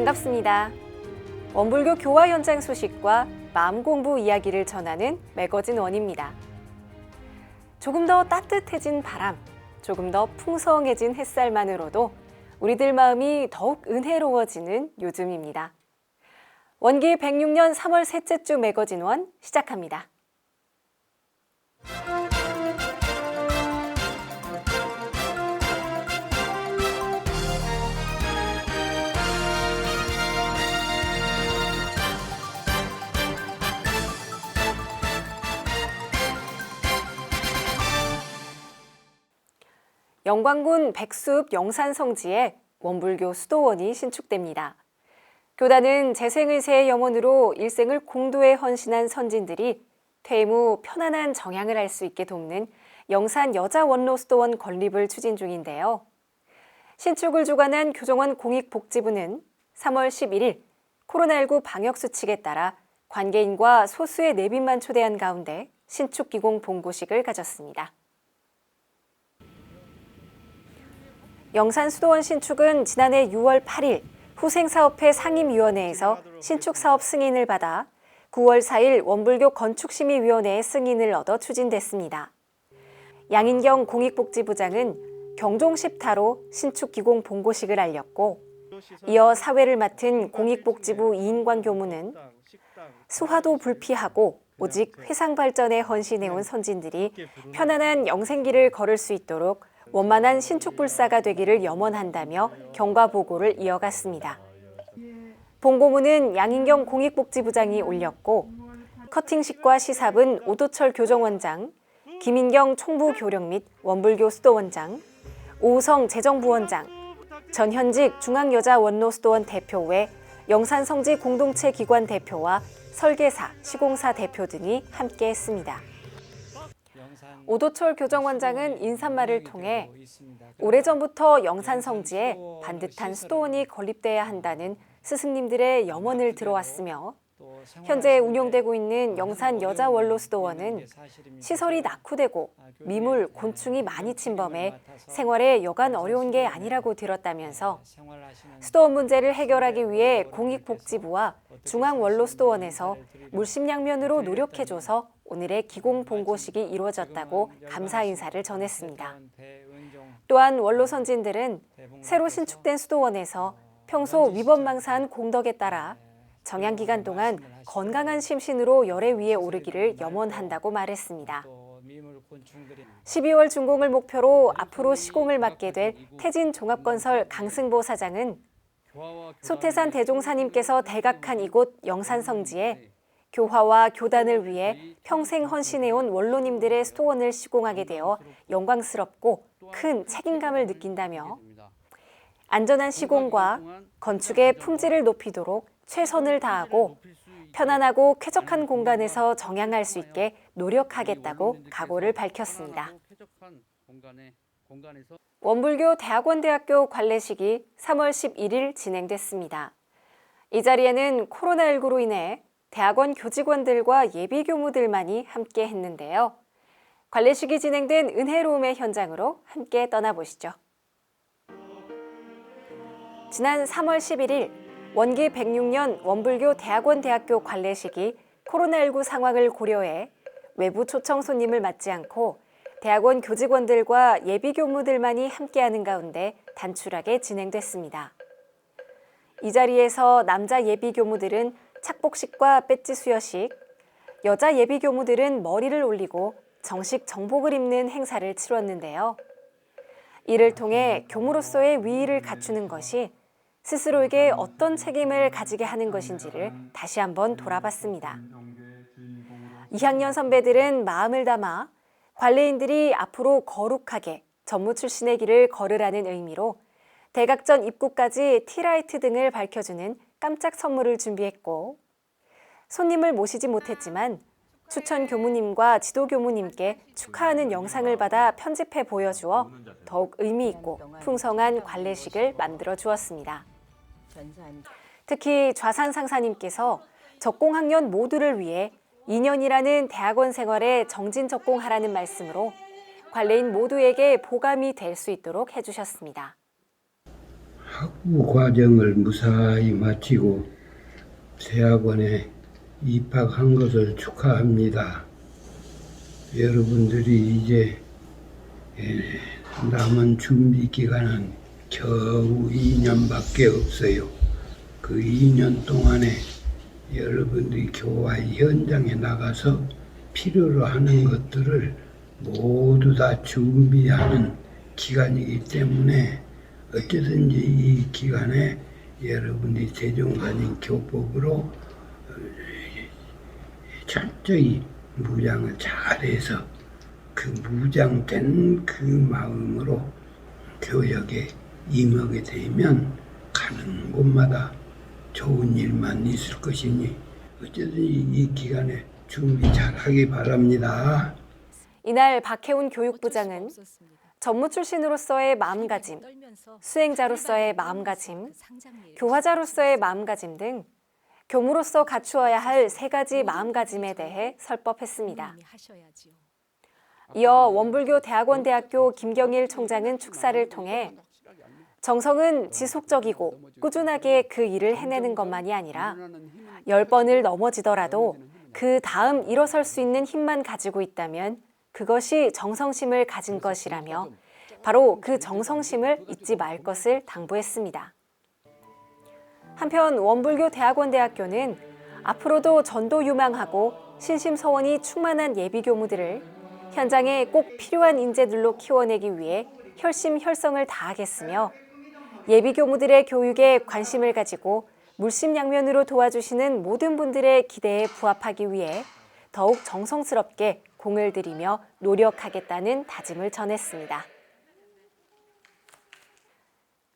반갑습니다. 원불교 교화 현장 소식과 마음 공부 이야기를 전하는 매거진 원입니다. 조금 더 따뜻해진 바람, 조금 더 풍성해진 햇살만으로도 우리들 마음이 더욱 은혜로워지는 요즘입니다. 원기 106년 3월 셋째 주 매거진 원 시작합니다. 영광군 백숲 영산성지에 원불교 수도원이 신축됩니다. 교단은 재생의세의 염원으로 일생을 공도에 헌신한 선진들이 퇴임 후 편안한 정향을 할 수 있게 돕는 영산 여자원로수도원 건립을 추진 중인데요. 신축을 주관한 교정원 공익복지부는 3월 11일 코로나19 방역수칙에 따라 관계인과 소수의 내빈만 초대한 가운데 신축 기공 봉고식을 가졌습니다. 영산수도원 신축은 지난해 6월 8일 후생사업회 상임위원회에서 신축사업 승인을 받아 9월 4일 원불교 건축심의위원회의 승인을 얻어 추진됐습니다. 양인경 공익복지부장은 경종십타로 신축 기공 봉고식을 알렸고, 이어 사회를 맡은 공익복지부 이인관 교무는 수화도 불피하고 오직 회상 발전에 헌신해온 선진들이 편안한 영생길을 걸을 수 있도록 원만한 신축불사가 되기를 염원한다며 경과보고를 이어갔습니다. 봉고문은 양인경 공익복지부장이 올렸고, 커팅식과 시삽은 오도철 교정원장, 김인경 총부교령 및 원불교 수도원장, 오우성 재정부원장, 전현직 중앙여자원로수도원 대표 외 영산성지 공동체 기관 대표와 설계사, 시공사 대표 등이 함께했습니다. 오도철 교정원장은 인사말을 통해 오래전부터 영산성지에 반듯한 수도원이 건립돼야 한다는 스승님들의 염원을 들어왔으며, 현재 운영되고 있는 영산 여자원로수도원은 시설이 낙후되고 미물, 곤충이 많이 침범해 생활에 여간 어려운 게 아니라고 들었다면서 수도원 문제를 해결하기 위해 공익복지부와 중앙원로수도원에서 물심양면으로 노력해줘서 오늘의 기공 봉고식이 이루어졌다고 감사 인사를 전했습니다. 또한 원로 선진들은 새로 신축된 수도원에서 평소 위법망사한 공덕에 따라 정향기간 동안 건강한 심신으로 열애 위에 오르기를 염원한다고 말했습니다. 12월 준공을 목표로 앞으로 시공을 맡게 될 태진종합건설 강승보 사장은 소태산 대종사님께서 대각한 이곳 영산성지에 교화와 교단을 위해 평생 헌신해온 원로님들의 수도원을 시공하게 되어 영광스럽고 큰 책임감을 느낀다며 안전한 시공과 건축의 품질을 높이도록 최선을 다하고 편안하고 쾌적한 공간에서 정향할 수 있게 노력하겠다고 각오를 밝혔습니다. 원불교 대학원대학교 관례식이 3월 11일 진행됐습니다. 이 자리에는 코로나19로 인해 대학원 교직원들과 예비교무들만이 함께 했는데요. 관례식이 진행된 은혜로움의 현장으로 함께 떠나보시죠. 지난 3월 11일 원기 106년 원불교 대학원대학교 관례식이 코로나19 상황을 고려해 외부 초청 손님을 맞지 않고 대학원 교직원들과 예비교무들만이 함께하는 가운데 단출하게 진행됐습니다. 이 자리에서 남자 예비교무들은 착복식과 배지 수여식, 여자 예비교무들은 머리를 올리고 정식 정복을 입는 행사를 치렀는데요. 이를 통해 교무로서의 위의를 갖추는 것이 스스로에게 어떤 책임을 가지게 하는 것인지를 다시 한번 돌아봤습니다. 2학년 선배들은 마음을 담아 관례인들이 앞으로 거룩하게 전무 출신의 길을 걸으라는 의미로 대각전 입구까지 티라이트 등을 밝혀주는 깜짝 선물을 준비했고, 손님을 모시지 못했지만 추천 교무님과 지도 교무님께 축하하는 영상을 받아 편집해 보여주어 더욱 의미 있고 풍성한 관례식을 만들어 주었습니다. 특히 좌산 상사님께서 적공학년 모두를 위해 2년이라는 대학원 생활에 정진 적공하라는 말씀으로 관례인 모두에게 보감이 될 수 있도록 해주셨습니다. 학부 과정을 무사히 마치고 대학원에 입학한 것을 축하합니다. 여러분들이 이제 남은 준비 기간은 겨우 2년밖에 없어요. 그 2년 동안에 여러분들이 교화 현장에 나가서 필요로 하는 것들을 모두 다 준비하는 기간이기 때문에 어쨌든지 이 기간에 여러분들이 대종사님 교법으로 철저히 무장을 잘해서 그 무장된 그 마음으로 교역에 임하게 되면 가는 곳마다 좋은 일만 있을 것이니 어쨌든 이 기간에 준비 잘하기 바랍니다. 이날 박혜운 교육부장은 전무 출신으로서의 마음가짐, 수행자로서의 마음가짐, 교화자로서의 마음가짐 등 교무로서 갖추어야 할 3가지 마음가짐에 대해 설법했습니다. 이어 원불교 대학원대학교 김경일 총장은 축사를 통해 정성은 지속적이고 꾸준하게 그 일을 해내는 것만이 아니라 10번을 넘어지더라도 그 다음 일어설 수 있는 힘만 가지고 있다면 그것이 정성심을 가진 것이라며 바로 그 정성심을 잊지 말 것을 당부했습니다. 한편 원불교 대학원대학교는 앞으로도 전도 유망하고 신심서원이 충만한 예비교무들을 현장에 꼭 필요한 인재들로 키워내기 위해 혈심혈성을 다하겠으며 예비교무들의 교육에 관심을 가지고 물심양면으로 도와주시는 모든 분들의 기대에 부합하기 위해 더욱 정성스럽게 공을 들이며 노력하겠다는 다짐을 전했습니다.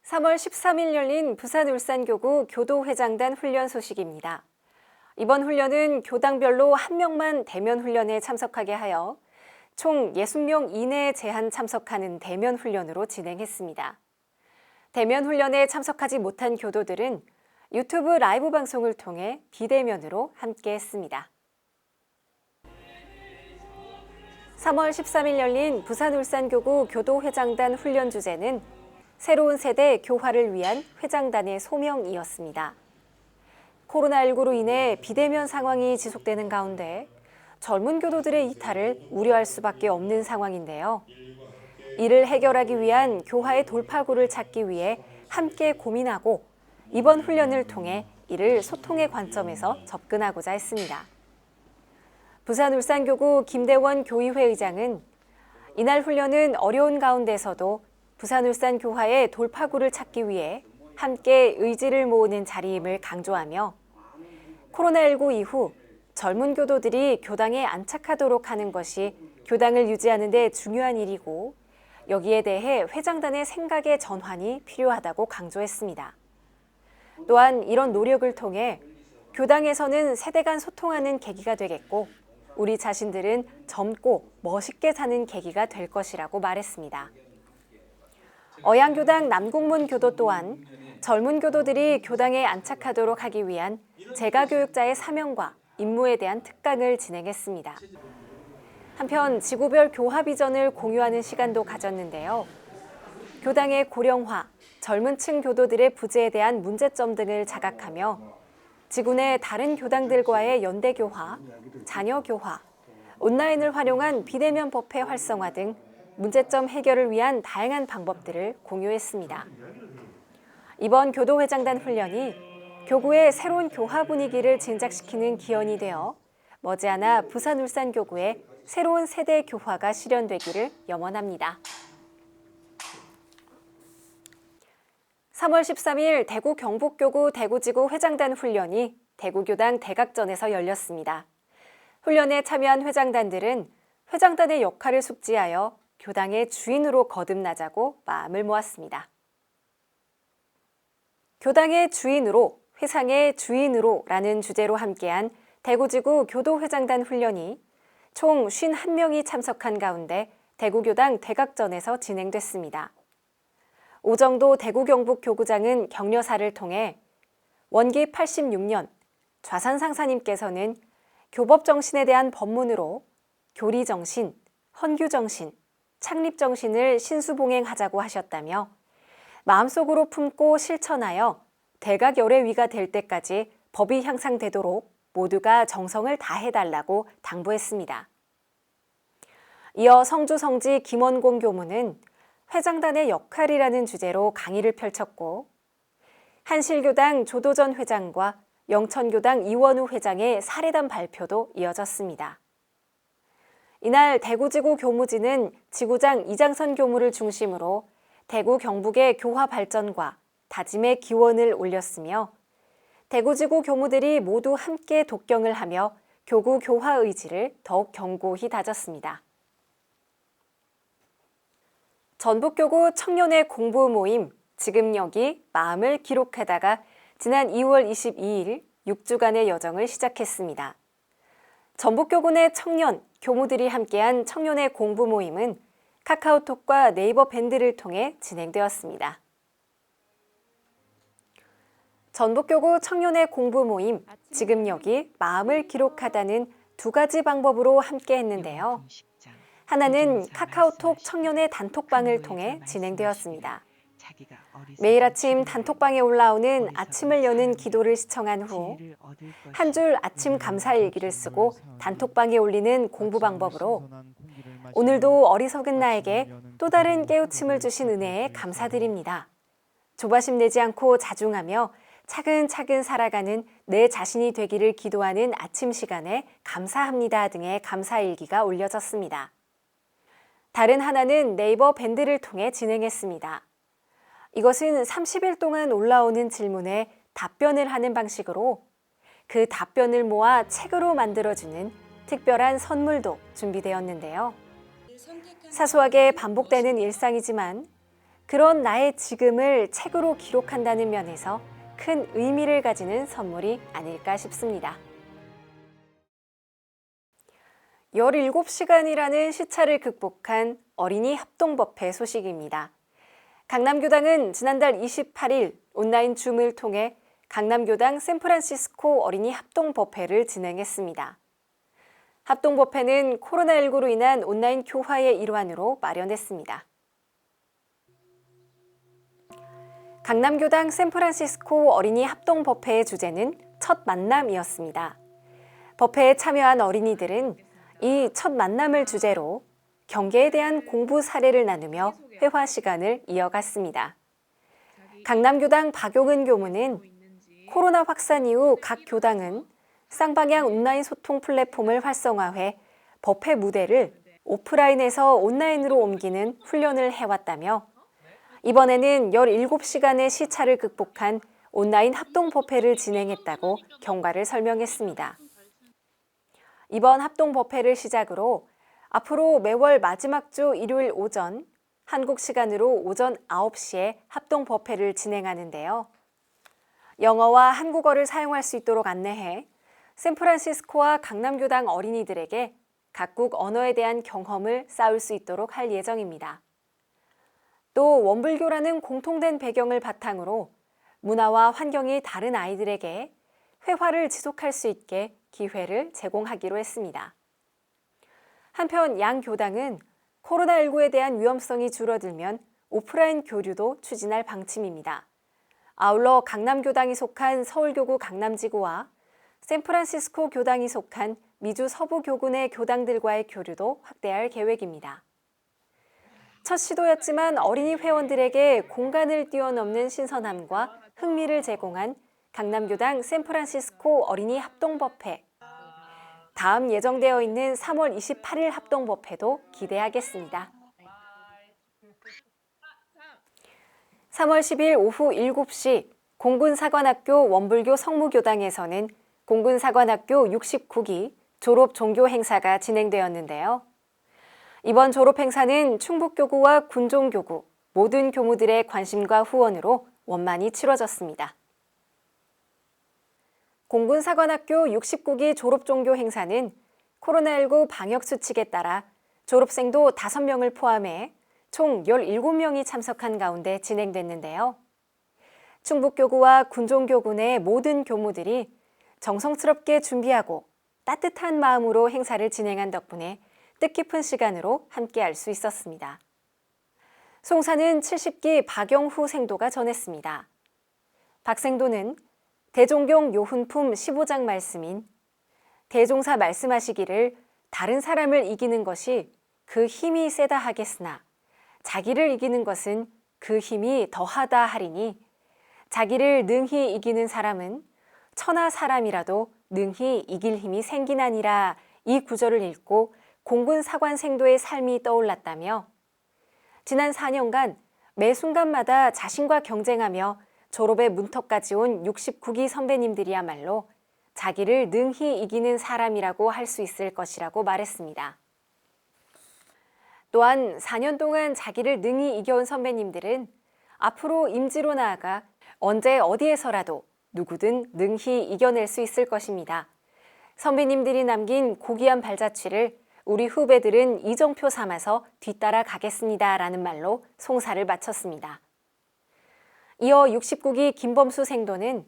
3월 13일 열린 부산울산교구 교도회장단 훈련 소식입니다. 이번 훈련은 교당별로 1명만 대면 훈련에 참석하게 하여 총 60명 이내에 제한 참석하는 대면 훈련으로 진행했습니다. 대면 훈련에 참석하지 못한 교도들은 유튜브 라이브 방송을 통해 비대면으로 함께했습니다. 3월 13일 열린 부산울산교구 교도회장단 훈련 주제는 새로운 세대 교화를 위한 회장단의 소명이었습니다. 코로나19로 인해 비대면 상황이 지속되는 가운데 젊은 교도들의 이탈을 우려할 수밖에 없는 상황인데요. 이를 해결하기 위한 교화의 돌파구를 찾기 위해 함께 고민하고 이번 훈련을 통해 이를 소통의 관점에서 접근하고자 했습니다. 부산울산교구 김대원 교의회 의장은 이날 훈련은 어려운 가운데서도 부산울산 교화의 돌파구를 찾기 위해 함께 의지를 모으는 자리임을 강조하며 코로나19 이후 젊은 교도들이 교당에 안착하도록 하는 것이 교당을 유지하는 데 중요한 일이고 여기에 대해 회장단의 생각의 전환이 필요하다고 강조했습니다. 또한 이런 노력을 통해 교당에서는 세대 간 소통하는 계기가 되겠고 우리 자신들은 젊고 멋있게 사는 계기가 될 것이라고 말했습니다. 어양교당 남궁문 교도 또한 젊은 교도들이 교당에 안착하도록 하기 위한 재가교육자의 사명과 임무에 대한 특강을 진행했습니다. 한편 지구별 교화 비전을 공유하는 시간도 가졌는데요. 교당의 고령화, 젊은 층 교도들의 부재에 대한 문제점 등을 자각하며 지구 내 다른 교당들과의 연대 교화, 자녀 교화, 온라인을 활용한 비대면 법회 활성화 등 문제점 해결을 위한 다양한 방법들을 공유했습니다. 이번 교도회장단 훈련이 교구의 새로운 교화 분위기를 진작시키는 기원이 되어 머지않아 부산울산교구의 새로운 세대 교화가 실현되기를 염원합니다. 3월 13일 대구 경북교구 대구지구 회장단 훈련이 대구교당 대각전에서 열렸습니다. 훈련에 참여한 회장단들은 회장단의 역할을 숙지하여 교당의 주인으로 거듭나자고 마음을 모았습니다. 교당의 주인으로, 회상의 주인으로라는 주제로 함께한 대구지구 교도회장단 훈련이 총 51명이 참석한 가운데 대구교당 대각전에서 진행됐습니다. 오정도 대구경북교구장은 격려사를 통해 원기 86년 좌산상사님께서는 교법정신에 대한 법문으로 교리정신, 헌규정신, 창립정신을 신수봉행하자고 하셨다며 마음속으로 품고 실천하여 대각열애위가 될 때까지 법이 향상되도록 모두가 정성을 다해달라고 당부했습니다. 이어 성주성지 김원공 교무는 회장단의 역할이라는 주제로 강의를 펼쳤고 한실교당 조도전 회장과 영천교당 이원우 회장의 사례담 발표도 이어졌습니다. 이날 대구지구 교무진은 지구장 이장선 교무를 중심으로 대구 경북의 교화 발전과 다짐의 기원을 올렸으며 대구지구 교무들이 모두 함께 독경을 하며 교구 교화 의지를 더욱 견고히 다졌습니다. 전북교구 청년의 공부 모임 지금 여기 마음을 기록하다가 지난 2월 22일 6주간의 여정을 시작했습니다. 전북교구 내 청년, 교무들이 함께한 청년의 공부 모임은 카카오톡과 네이버 밴드를 통해 진행되었습니다. 전북교구 청년의 공부 모임, 지금 여기 마음을 기록하다는 두 가지 방법으로 함께 했는데요. 하나는 카카오톡 청년의 단톡방을 통해 진행되었습니다. 매일 아침 단톡방에 올라오는 아침을 여는 기도를 시청한 후 한 줄 아침 감사일기를 쓰고 단톡방에 올리는 공부 방법으로 오늘도 어리석은 나에게 또 다른 깨우침을 주신 은혜에 감사드립니다. 조바심 내지 않고 자중하며 차근차근 살아가는 내 자신이 되기를 기도하는 아침 시간에 감사합니다 등의 감사일기가 올려졌습니다. 다른 하나는 네이버 밴드를 통해 진행했습니다. 이것은 30일 동안 올라오는 질문에 답변을 하는 방식으로 그 답변을 모아 책으로 만들어주는 특별한 선물도 준비되었는데요. 사소하게 반복되는 일상이지만 그런 나의 지금을 책으로 기록한다는 면에서 큰 의미를 가지는 선물이 아닐까 싶습니다. 17시간이라는 시차를 극복한 어린이 합동법회 소식입니다. 강남교당은 지난달 28일 온라인 줌을 통해 강남교당 샌프란시스코 어린이 합동법회를 진행했습니다. 합동법회는 코로나19로 인한 온라인 교화의 일환으로 마련했습니다. 강남교당 샌프란시스코 어린이 합동법회의 주제는 첫 만남이었습니다. 법회에 참여한 어린이들은 이 첫 만남을 주제로 경계에 대한 공부 사례를 나누며 회화 시간을 이어갔습니다. 강남교당 박용은 교무는 코로나 확산 이후 각 교당은 쌍방향 온라인 소통 플랫폼을 활성화해 법회 무대를 오프라인에서 온라인으로 옮기는 훈련을 해왔다며 이번에는 17시간의 시차를 극복한 온라인 합동법회를 진행했다고 경과를 설명했습니다. 이번 합동법회를 시작으로 앞으로 매월 마지막 주 일요일 오전, 한국 시간으로 오전 9시에 합동법회를 진행하는데요. 영어와 한국어를 사용할 수 있도록 안내해 샌프란시스코와 강남교당 어린이들에게 각국 언어에 대한 경험을 쌓을 수 있도록 할 예정입니다. 또 원불교라는 공통된 배경을 바탕으로 문화와 환경이 다른 아이들에게 회화를 지속할 수 있게 기회를 제공하기로 했습니다. 한편 양 교당은 코로나19에 대한 위험성이 줄어들면 오프라인 교류도 추진할 방침입니다. 아울러 강남교당이 속한 서울교구 강남지구와 샌프란시스코 교당이 속한 미주 서부교군의 교당들과의 교류도 확대할 계획입니다. 첫 시도였지만 어린이 회원들에게 공간을 뛰어넘는 신선함과 흥미를 제공한 강남교당 샌프란시스코 어린이 합동법회. 다음 예정되어 있는 3월 28일 합동법회도 기대하겠습니다. 3월 10일 오후 7시 공군사관학교 원불교 성무교당에서는 공군사관학교 69기 졸업 종교 행사가 진행되었는데요. 이번 졸업 행사는 충북교구와 군종교구, 모든 교무들의 관심과 후원으로 원만히 치러졌습니다. 공군사관학교 69기 졸업종교 행사는 코로나19 방역수칙에 따라 졸업생도 5명을 포함해 총 17명이 참석한 가운데 진행됐는데요. 충북교구와 군종교구 내 모든 교무들이 정성스럽게 준비하고 따뜻한 마음으로 행사를 진행한 덕분에 뜻깊은 시간으로 함께할 수 있었습니다. 송사는 70기 박영후 생도가 전했습니다. 박 생도는 대종경 요훈품 15장 말씀인 대종사 말씀하시기를 다른 사람을 이기는 것이 그 힘이 세다 하겠으나 자기를 이기는 것은 그 힘이 더하다 하리니 자기를 능히 이기는 사람은 천하 사람이라도 능히 이길 힘이 생기나니라. 이 구절을 읽고 공군 사관 생도의 삶이 떠올랐다며 지난 4년간 매 순간마다 자신과 경쟁하며 졸업의 문턱까지 온 69기 선배님들이야말로 자기를 능히 이기는 사람이라고 할 수 있을 것이라고 말했습니다. 또한 4년 동안 자기를 능히 이겨온 선배님들은 앞으로 임지로 나아가 언제 어디에서라도 누구든 능히 이겨낼 수 있을 것입니다. 선배님들이 남긴 고귀한 발자취를 우리 후배들은 이정표 삼아서 뒤따라 가겠습니다라는 말로 송사를 마쳤습니다. 이어 69기 김범수 생도는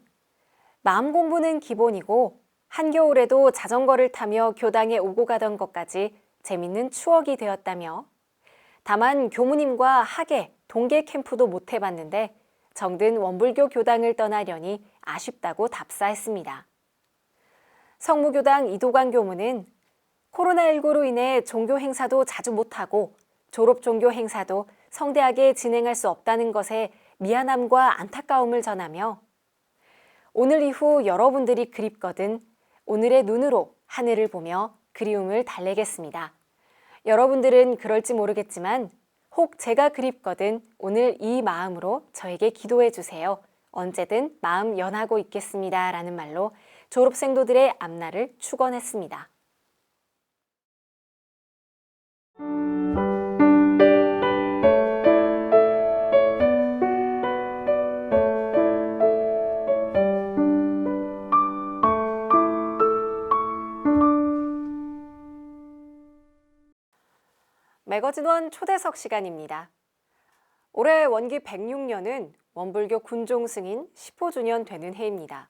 마음 공부는 기본이고 한겨울에도 자전거를 타며 교당에 오고 가던 것까지 재밌는 추억이 되었다며 다만 교무님과 학예, 동계 캠프도 못 해봤는데 정든 원불교 교당을 떠나려니 아쉽다고 답사했습니다. 성무교당 이도관 교무는 코로나19로 인해 종교 행사도 자주 못하고 졸업 종교 행사도 성대하게 진행할 수 없다는 것에 미안함과 안타까움을 전하며 오늘 이후 여러분들이 그립거든 오늘의 눈으로 하늘을 보며 그리움을 달래겠습니다. 여러분들은 그럴지 모르겠지만 혹 제가 그립거든 오늘 이 마음으로 저에게 기도해 주세요. 언제든 마음 연하고 있겠습니다. 라는 말로 졸업생도들의 앞날을 축원했습니다. 매거진원 초대석 시간입니다. 올해 원기 106년은 원불교 군종 승인 15주년 되는 해입니다.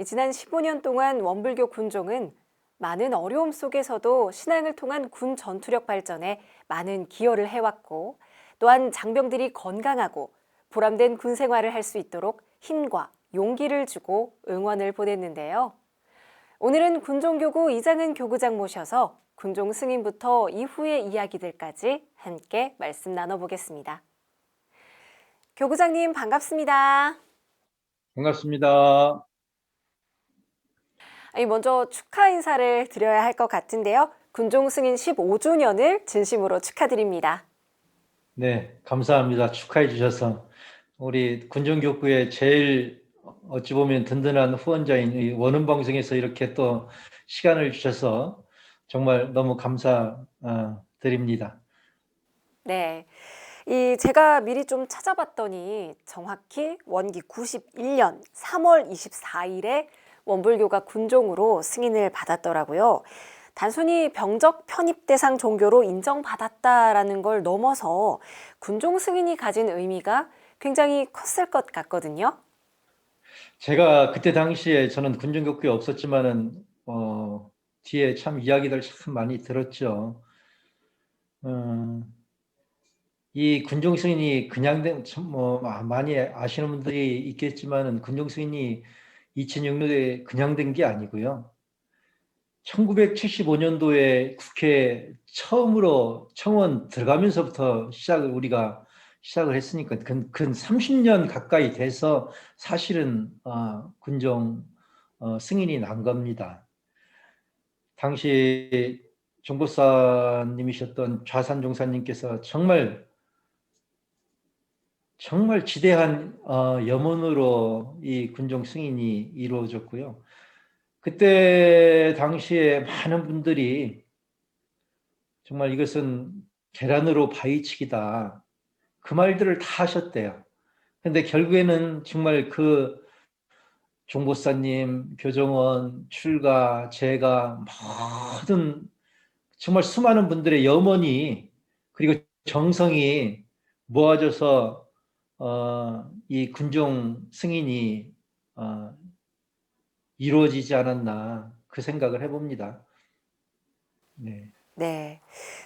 지난 15년 동안 원불교 군종은 많은 어려움 속에서도 신앙을 통한 군 전투력 발전에 많은 기여를 해왔고 또한 장병들이 건강하고 보람된 군 생활을 할 수 있도록 힘과 용기를 주고 응원을 보냈는데요. 오늘은 군종교구 이장은 교구장 모셔서 군종 승인부터 이후의 이야기들까지 함께 말씀 나눠보겠습니다. 교구장님 반갑습니다. 반갑습니다. 먼저 축하 인사를 드려야 할 것 같은데요. 군종 승인 15주년을 진심으로 축하드립니다. 네, 감사합니다. 축하해 주셔서 우리 군종교구의 제일 어찌 보면 든든한 후원자인 이 원음방송에서 이렇게 또 시간을 주셔서 정말 너무 감사드립니다. 네, 제가 미리 좀 찾아봤더니 정확히 원기 91년 3월 24일에 원불교가 군종으로 승인을 받았더라고요. 단순히 병적 편입 대상 종교로 인정받았다라는 걸 넘어서 군종 승인이 가진 의미가 굉장히 컸을 것 같거든요. 제가 그때 당시에 저는 군종교구에 없었지만은 뒤에 참 이야기들 참 많이 들었죠. 이 군종 승인이 그냥 많이 아시는 분들이 있겠지만은 군종 승인이 2006년도에 그냥 된 게 아니고요. 1975년도에 국회 처음으로 청원 들어가면서부터 우리가 시작을 했으니까 근 30년 가까이 돼서 사실은 군종 승인이 난 겁니다. 당시 종보사님이셨던 좌산종사님께서 정말 지대한 염원으로 이 군종 승인이 이루어졌고요. 그때 당시에 많은 분들이 정말 이것은 계란으로 바위치기다. 그 말들을 다 하셨대요. 근데 결국에는 정말 그 종보사님, 교정원, 출가, 제가 모든 정말 수많은 분들의 염원이 그리고 정성이 모아져서 이 군종 승인이 이루어지지 않았나 그 생각을 해봅니다. 네. 네.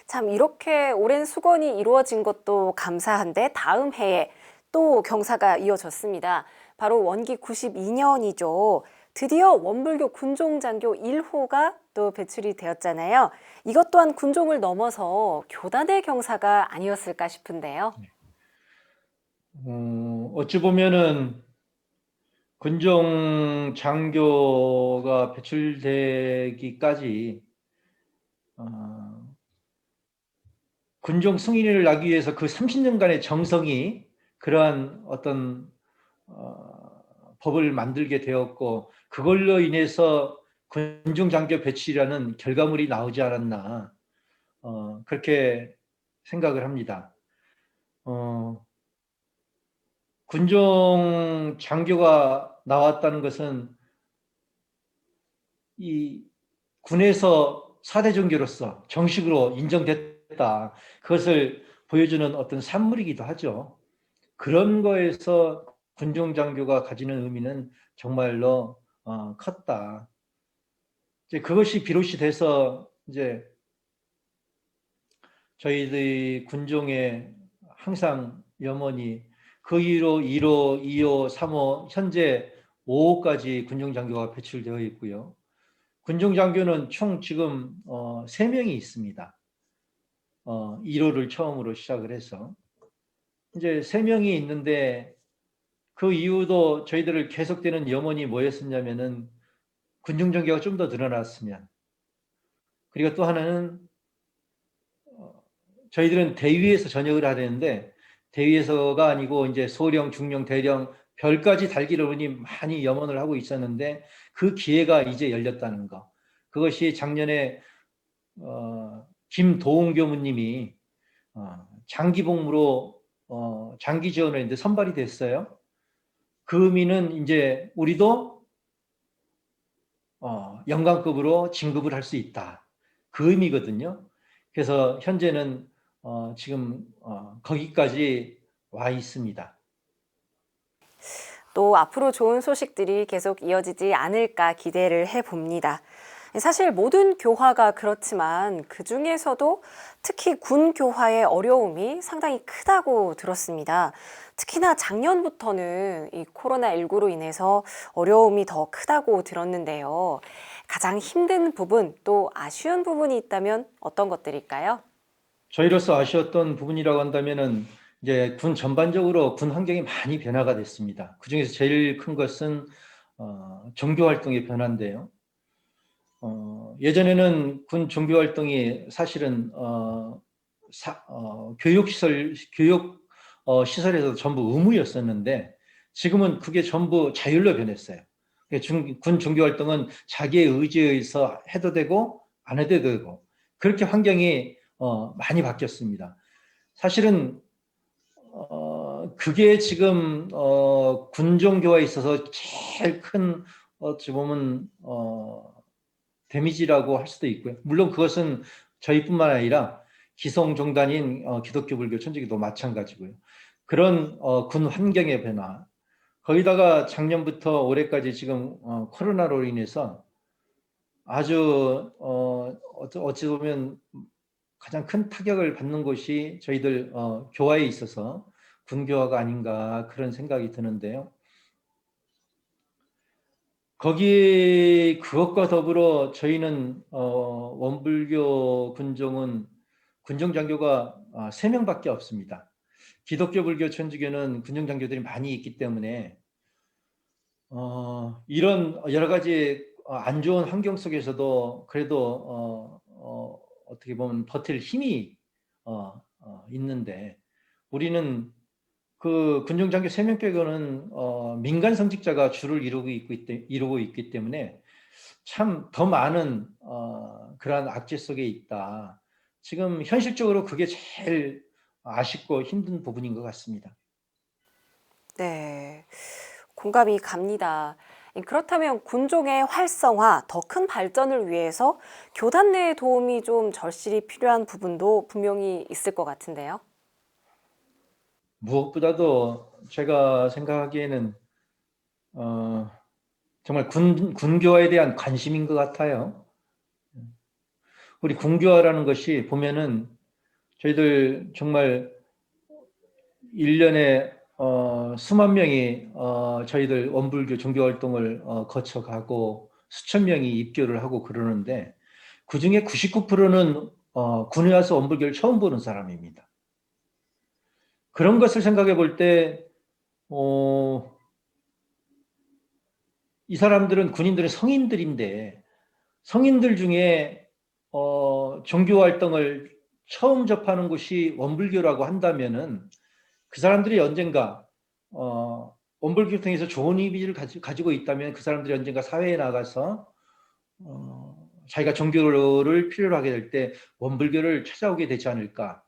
참 이렇게 오랜 수건이 이루어진 것도 감사한데 다음 해에 또 경사가 이어졌습니다. 바로 원기 92년이죠. 드디어 원불교 군종장교 1호가 또 배출이 되었잖아요. 이것 또한 군종을 넘어서 교단의 경사가 아니었을까 싶은데요. 어찌 보면은 군종 장교가 배출되기까지 어, 군종 승인을 나기 위해서 그 30년간의 정성이 그러한 어떤 법을 만들게 되었고 그걸로 인해서 군종 장교 배출이라는 결과물이 나오지 않았나 그렇게 생각을 합니다. 군종 장교가 나왔다는 것은 이 군에서 사대 종교로서 정식으로 인정됐다. 그것을 보여주는 어떤 산물이기도 하죠. 그런 거에서 군종 장교가 가지는 의미는 정말로 컸다. 이제 그것이 비롯이 돼서 이제 저희들이 군종에 항상 염원이 그 이후로 1호, 2호, 3호, 현재 5호까지 군종 장교가 배출되어 있고요. 군종 장교는 총 지금 3명이 있습니다. 1호를 처음으로 시작을 해서 이제 3명이 있는데 그 이후도 저희들을 계속되는 염원이 뭐였었냐면은 군종 장교가 좀 더 늘어났으면, 그리고 또 하나는 저희들은 대위에서 전역을 하려는데 대위에서가 아니고 이제 소령, 중령, 대령 별까지 달기를 우니 많이 염원을 하고 있었는데 그 기회가 이제 열렸다는 거. 그것이 작년에 김도웅 교무님이 장기 복무로 장기 지원을 했는데 선발이 됐어요. 그 의미는 이제 우리도 영관급으로 진급을 할 수 있다. 그 의미거든요. 그래서 현재는 지금 거기까지 와 있습니다. 또 앞으로 좋은 소식들이 계속 이어지지 않을까 기대를 해봅니다. 사실 모든 교화가 그렇지만 그 중에서도 특히 군 교화의 어려움이 상당히 크다고 들었습니다. 특히나 작년부터는 이 코로나19로 인해서 어려움이 더 크다고 들었는데요. 가장 힘든 부분 또 아쉬운 부분이 있다면 어떤 것들일까요? 저희로서 아쉬웠던 부분이라고 한다면은 이제 군 전반적으로 군 환경이 많이 변화가 됐습니다. 그 중에서 제일 큰 것은 종교 활동의 변화인데요. 예전에는 군 종교 활동이 사실은 교육 시설에서 전부 의무였었는데 지금은 그게 전부 자율로 변했어요. 군 종교 활동은 자기의 의지에 의해서 해도 되고 안 해도 되고 그렇게 환경이 많이 바뀌었습니다. 사실은 그게 지금 군종교화에 있어서 제일 큰 어찌 보면 데미지라고 할 수도 있고요. 물론 그것은 저희뿐만 아니라 기성종단인 기독교, 불교, 천주교도 마찬가지고요. 그런 군 환경의 변화, 거기다가 작년부터 올해까지 지금 코로나로 인해서 아주 어찌 보면 가장 큰 타격을 받는 곳이 저희들 교화에 있어서 군교화가 아닌가 그런 생각이 드는데요. 거기 그것과 더불어 저희는 원불교 군종은 군종장교가 3명밖에 없습니다. 기독교, 불교, 천주교는 군종장교들이 많이 있기 때문에 이런 여러 가지 안 좋은 환경 속에서도 그래도 어떻게 보면 버틸 힘이 있는데 우리는 그 군종장교 3명 빼고는 민간 성직자가 주를 이루고 있기 때문에 참 더 많은 그러한 악재 속에 있다. 지금 현실적으로 그게 제일 아쉽고 힘든 부분인 것 같습니다. 네, 공감이 갑니다. 그렇다면 군종의 활성화, 더 큰 발전을 위해서 교단 내의 도움이 좀 절실히 필요한 부분도 분명히 있을 것 같은데요. 무엇보다도 제가 생각하기에는 정말 군교에 대한 관심인 것 같아요. 우리 군교화라는 것이 보면은 저희들 정말 1년에 수만 명이 저희들 원불교 종교활동을 거쳐가고 수천 명이 입교를 하고 그러는데 그중에 99%는 군에 와서 원불교를 처음 보는 사람입니다. 그런 것을 생각해 볼 때 이 사람들은 군인들은 성인들인데 성인들 중에 종교 활동을 처음 접하는 곳이 원불교라고 한다면은 그 사람들이 언젠가 원불교 통해서 좋은 이미지를 가지고 있다면 그 사람들이 언젠가 사회에 나가서 자기가 종교를 필요로 하게 될 때 원불교를 찾아오게 되지 않을까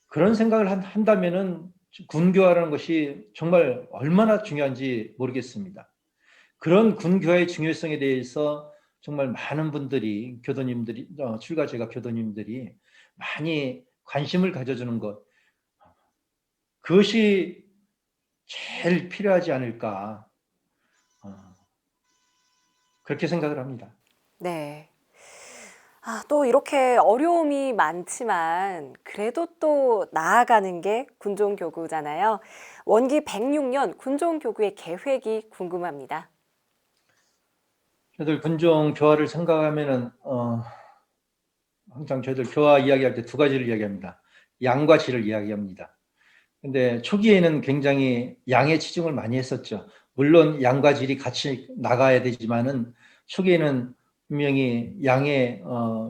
그런 생각을 한다면은 군교화라는 것이 정말 얼마나 중요한지 모르겠습니다. 그런 군교화의 중요성에 대해서 정말 많은 분들이 교도님들이 출가제가 교도님들이 많이 관심을 가져주는 것 그것이 제일 필요하지 않을까 그렇게 생각을 합니다. 네. 또 이렇게 어려움이 많지만 그래도 또 나아가는 게 군종교구잖아요. 원기 106년 군종교구의 계획이 궁금합니다. 저희들 군종 교화를 생각하면은 항상 저희들 교화 이야기할 때 두 가지를 이야기합니다. 양과 질을 이야기합니다. 근데 초기에는 굉장히 양의 치중을 많이 했었죠. 물론 양과 질이 같이 나가야 되지만은 초기에는 분명히 양의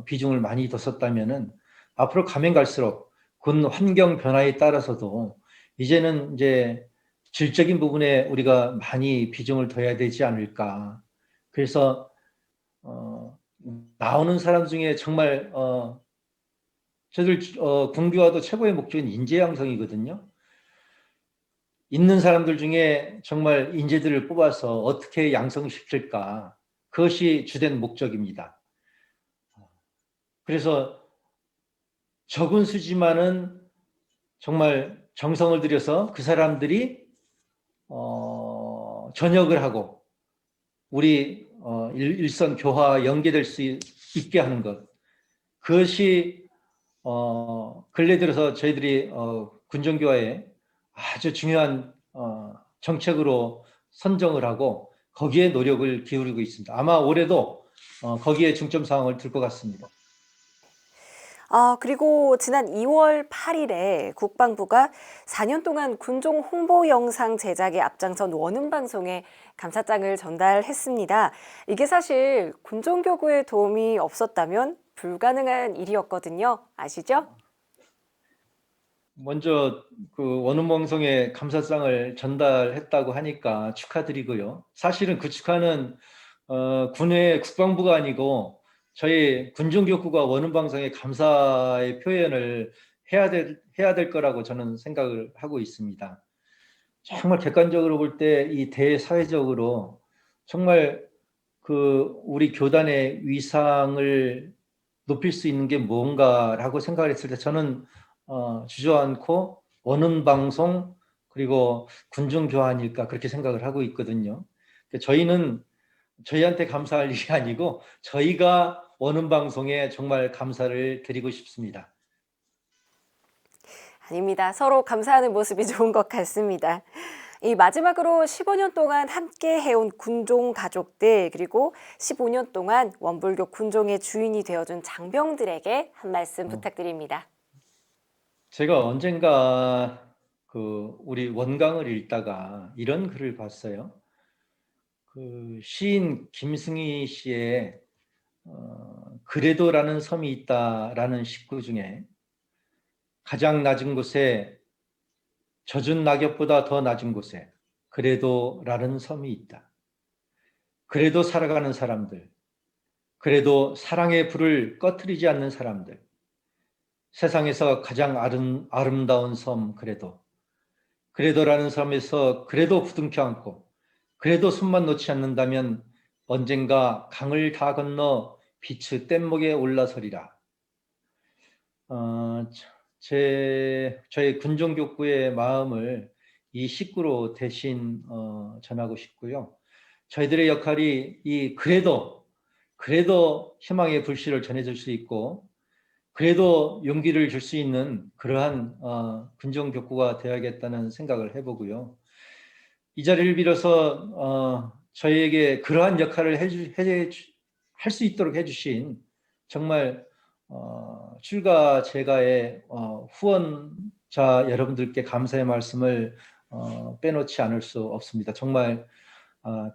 비중을 많이 뒀었다면은 앞으로 가면 갈수록 군 환경 변화에 따라서도 이제는 이제 질적인 부분에 우리가 많이 비중을 둬야 되지 않을까. 그래서 나오는 사람 중에 정말 저들 군교화도 최고의 목적은 인재 양성이거든요. 있는 사람들 중에 정말 인재들을 뽑아서 어떻게 양성시킬까 그것이 주된 목적입니다. 그래서 적은 수지만은 정말 정성을 들여서 그 사람들이 전역을 하고 우리 일선 교화와 연계될 수 있게 하는 것 그것이 근래 들어서 저희들이 군정교화에 아주 중요한 정책으로 선정을 하고 거기에 노력을 기울이고 있습니다. 아마 올해도 거기에 중점 사항을 둘 것 같습니다. 그리고 지난 2월 8일에 국방부가 4년 동안 군종 홍보 영상 제작에 앞장선 원음방송에 감사장을 전달했습니다. 이게 사실 군종교구의 도움이 없었다면 불가능한 일이었거든요. 아시죠? 먼저 그 원음방송에 감사장을 전달했다고 하니까 축하드리고요. 사실은 그 축하는 군의 국방부가 아니고 저희 군종교구가 원음방송에 감사의 표현을 해야 될 거라고 저는 생각을 하고 있습니다. 정말 객관적으로 볼 때 이 대사회적으로 정말 그 우리 교단의 위상을 높일 수 있는 게 뭔가라고 생각을 했을 때 저는 주저앉고 원음방송 그리고 군중교환일까 그렇게 생각을 하고 있거든요. 저희는 저희한테 감사할 일이 아니고 저희가 원음방송에 정말 감사를 드리고 싶습니다. 아닙니다. 서로 감사하는 모습이 좋은 것 같습니다. 이 마지막으로 15년 동안 함께 해온 군종 가족들 그리고 15년 동안 원불교 군종의 주인이 되어준 장병들에게 한 말씀 부탁드립니다. 제가 언젠가 그 우리 원강을 읽다가 이런 글을 봤어요. 그 시인 김승희 씨의 그래도라는 섬이 있다라는 식구 중에 가장 낮은 곳에 젖은 낙엽보다 더 낮은 곳에 그래도라는 섬이 있다. 그래도 살아가는 사람들, 그래도 사랑의 불을 꺼트리지 않는 사람들, 세상에서 가장 아름다운 섬 그래도라는 섬에서 그래도 부둥켜 안고 그래도 손만 놓지 않는다면 언젠가 강을 다 건너 빛의 뗏목에 올라서리라. 저의 군종교구의 마음을 이 식구로 대신 전하고 싶고요. 저희들의 역할이 이 그래도 그래도 희망의 불씨를 전해줄 수 있고 그래도 용기를 줄 수 있는 그러한 군정교구가 되어야겠다는 생각을 해보고요. 이 자리를 빌어서 저희에게 그러한 역할을 할 수 있도록 해주신 정말 출가 제가의 후원자 여러분들께 감사의 말씀을 빼놓지 않을 수 없습니다. 정말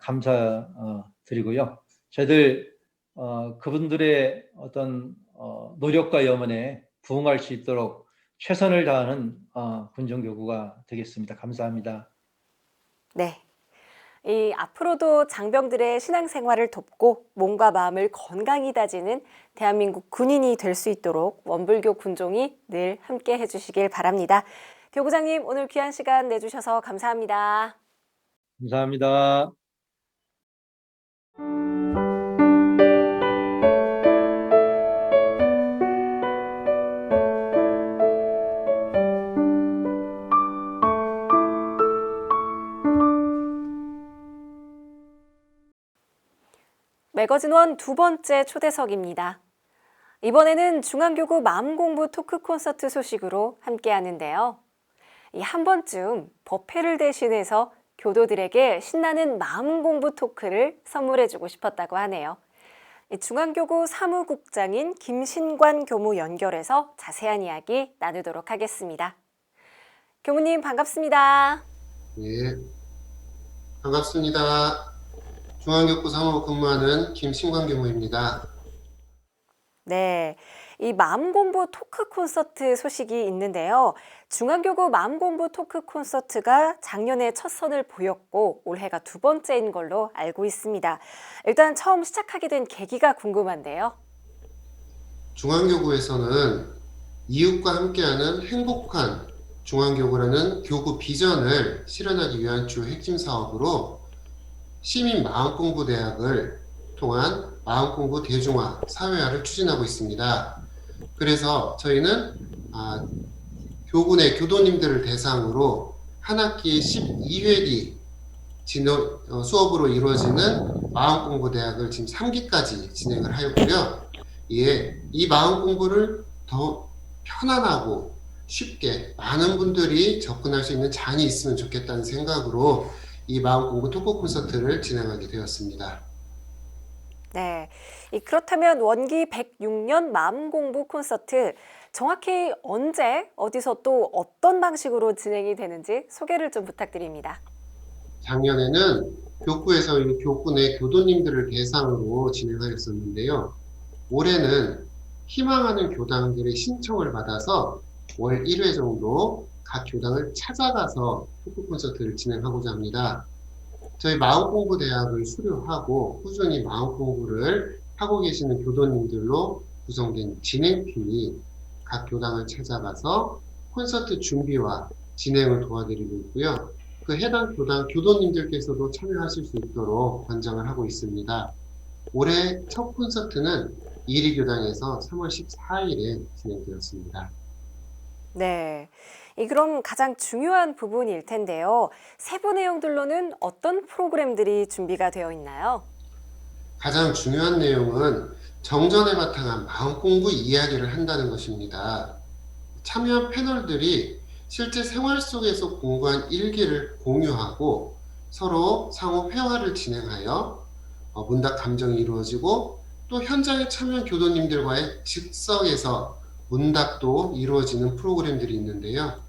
감사드리고요. 저희들 그분들의 어떤 노력과 염원에 부응할 수 있도록 최선을 다하는 군정교구가 되겠습니다. 감사합니다. 네. 이 앞으로도 장병들의 신앙생활을 돕고 몸과 마음을 건강히 다지는 대한민국 군인이 될 수 있도록 원불교 군종이 늘 함께 해주시길 바랍니다. 교구장님, 오늘 귀한 시간 내주셔서 감사합니다. 감사합니다. 매거진원 두 번째 초대석입니다. 이번에는 중앙교구 마음공부 토크 콘서트 소식으로 함께 하는데요. 한 번쯤 법회를 대신해서 교도들에게 신나는 마음공부 토크를 선물해주고 싶었다고 하네요. 중앙교구 사무국장인 김신관 교무 연결해서 자세한 이야기 나누도록 하겠습니다. 교무님 반갑습니다. 네, 반갑습니다. 중앙교구 사무부 근무하는 김신관 교무입니다. 네, 이 마음공부 토크 콘서트 소식이 있는데요. 중앙교구 마음공부 토크 콘서트가 작년에 첫 선을 보였고 올해가 두 번째인 걸로 알고 있습니다. 일단 처음 시작하게 된 계기가 궁금한데요. 중앙교구에서는 이웃과 함께하는 행복한 중앙교구라는 교구 비전을 실현하기 위한 주 핵심 사업으로 시민 마음공부대학을 통한 마음공부 대중화, 사회화를 추진하고 있습니다. 그래서 저희는 교군의 교도님들을 대상으로 한 학기에 12회기 수업으로 이루어지는 마음공부대학을 지금 3기까지 진행을 하였고요. 예, 이 마음공부를 더 편안하고 쉽게 많은 분들이 접근할 수 있는 장이 있으면 좋겠다는 생각으로 이 마음공부 토크 콘서트를 진행하게 되었습니다. 네, 그렇다면 원기 106년 마음공부 콘서트 정확히 언제, 어디서 또 어떤 방식으로 진행이 되는지 소개를 좀 부탁드립니다. 작년에는 교구에서 이 교군의 교도님들을 대상으로 진행하였었는데요. 올해는 희망하는 교당들의 신청을 받아서 월 1회 정도 각 교당을 찾아가서 토크 콘서트를 진행하고자 합니다. 저희 마음공부대학을 수료하고 꾸준히 마음공부를 하고 계시는 교도님들로 구성된 진행팀이 각 교당을 찾아가서 콘서트 준비와 진행을 도와드리고 있고요. 그 해당 교당 교도님들께서도 참여하실 수 있도록 권장을 하고 있습니다. 올해 첫 콘서트는 이리교당에서 3월 14일에 진행되었습니다. 네, 그럼 가장 중요한 부분일 텐데요. 세부 내용들로는 어떤 프로그램들이 준비가 되어 있나요? 가장 중요한 내용은 정전에 바탕한 마음공부 이야기를 한다는 것입니다. 참여한 패널들이 실제 생활 속에서 공부한 일기를 공유하고 서로 상호 회화를 진행하여 문답 감정이 이루어지고 또 현장에 참여한 교도님들과의 즉석에서 문답도 이루어지는 프로그램들이 있는데요.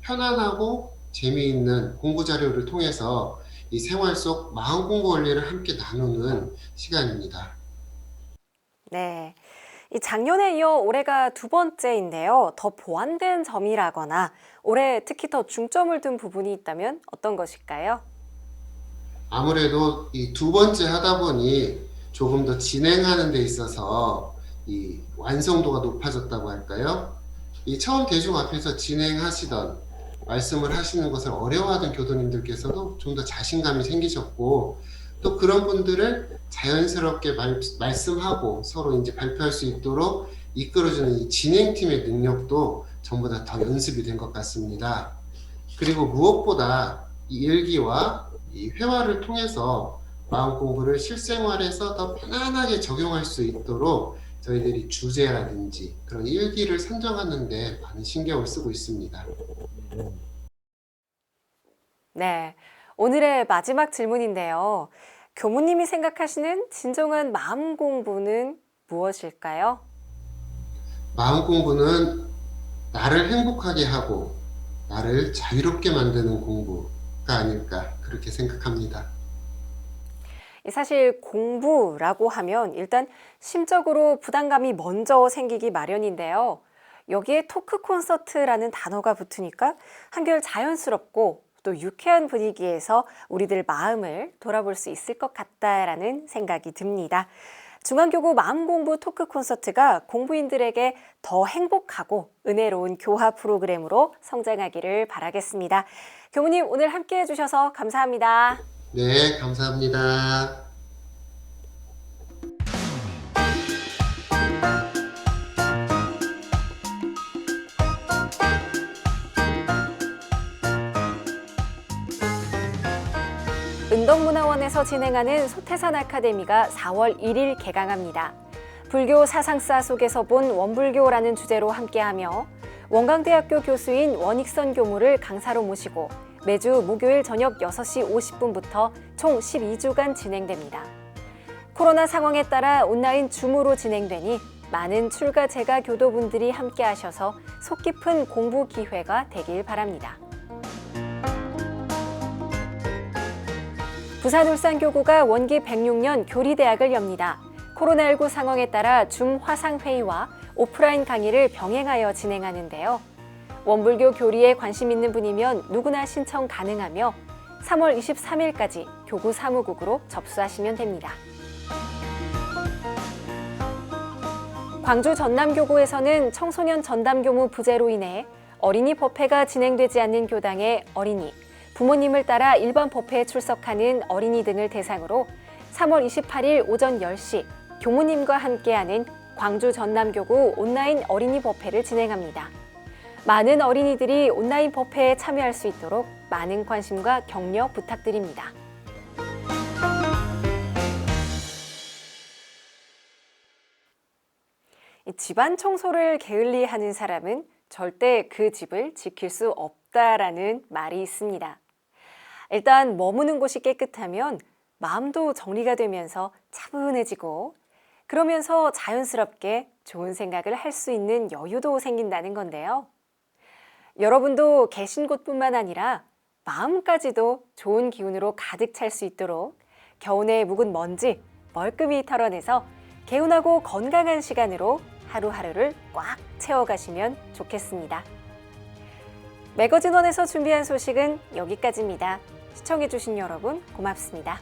편안하고 재미있는 공부 자료를 통해서 이 생활 속 마음 공부 원리를 함께 나누는 시간입니다. 네, 작년에 이어 올해가 두 번째인데요. 더 보완된 점이라거나 올해 특히 더 중점을 둔 부분이 있다면 어떤 것일까요? 아무래도 이 두 번째 하다 보니 조금 더 진행하는 데 있어서 이 완성도가 높아졌다고 할까요? 이 처음 대중 앞에서 진행하시던 말씀을 하시는 것을 어려워하던 교도님들께서도 좀 더 자신감이 생기셨고 또 그런 분들을 자연스럽게 말씀하고 서로 이제 발표할 수 있도록 이끌어주는 이 진행팀의 능력도 전부 다 더 연습이 된 것 같습니다. 그리고 무엇보다 이 일기와 이 회화를 통해서 마음 공부를 실생활에서 더 편안하게 적용할 수 있도록 저희들이 주제라든지 그런 일기를 선정하는 데 많은 신경을 쓰고 있습니다. 네, 오늘의 마지막 질문인데요. 교무님이 생각하시는 진정한 마음 공부는 무엇일까요? 마음 공부는 나를 행복하게 하고 나를 자유롭게 만드는 공부가 아닐까 그렇게 생각합니다. 사실 공부라고 하면 일단 심적으로 부담감이 먼저 생기기 마련인데요. 여기에 토크 콘서트라는 단어가 붙으니까 한결 자연스럽고 또 유쾌한 분위기에서 우리들 마음을 돌아볼 수 있을 것 같다라는 생각이 듭니다. 중앙교구 마음공부 토크 콘서트가 공부인들에게 더 행복하고 은혜로운 교화 프로그램으로 성장하기를 바라겠습니다. 교무님 오늘 함께해 주셔서 감사합니다. 네, 감사합니다. 은덕문화원에서 진행하는 소태산 아카데미가 4월 1일 개강합니다. 불교 사상사 속에서 본 원불교라는 주제로 함께하며 원광대학교 교수인 원익선 교무를 강사로 모시고 매주 목요일 저녁 6시 50분부터 총 12주간 진행됩니다. 코로나 상황에 따라 온라인 줌으로 진행되니 많은 출가 재가 교도분들이 함께하셔서 속 깊은 공부 기회가 되길 바랍니다. 부산울산교구가 원기 106년 교리대학을 엽니다. 코로나19 상황에 따라 줌 화상회의와 오프라인 강의를 병행하여 진행하는데요. 원불교 교리에 관심 있는 분이면 누구나 신청 가능하며 3월 23일까지 교구 사무국으로 접수하시면 됩니다. 광주 전남교구에서는 청소년 전담교무 부재로 인해 어린이 법회가 진행되지 않는 교당의 어린이, 부모님을 따라 일반 법회에 출석하는 어린이 등을 대상으로 3월 28일 오전 10시 교무님과 함께하는 광주 전남교구 온라인 어린이 법회를 진행합니다. 많은 어린이들이 온라인 법회에 참여할 수 있도록 많은 관심과 격려 부탁드립니다. 집안 청소를 게을리하는 사람은 절대 그 집을 지킬 수 없다라는 말이 있습니다. 일단 머무는 곳이 깨끗하면 마음도 정리가 되면서 차분해지고 그러면서 자연스럽게 좋은 생각을 할 수 있는 여유도 생긴다는 건데요. 여러분도 계신 곳뿐만 아니라 마음까지도 좋은 기운으로 가득 찰 수 있도록 겨우내 묵은 먼지 멀끔히 털어내서 개운하고 건강한 시간으로 하루하루를 꽉 채워가시면 좋겠습니다. 매거진원에서 준비한 소식은 여기까지입니다. 시청해주신 여러분 고맙습니다.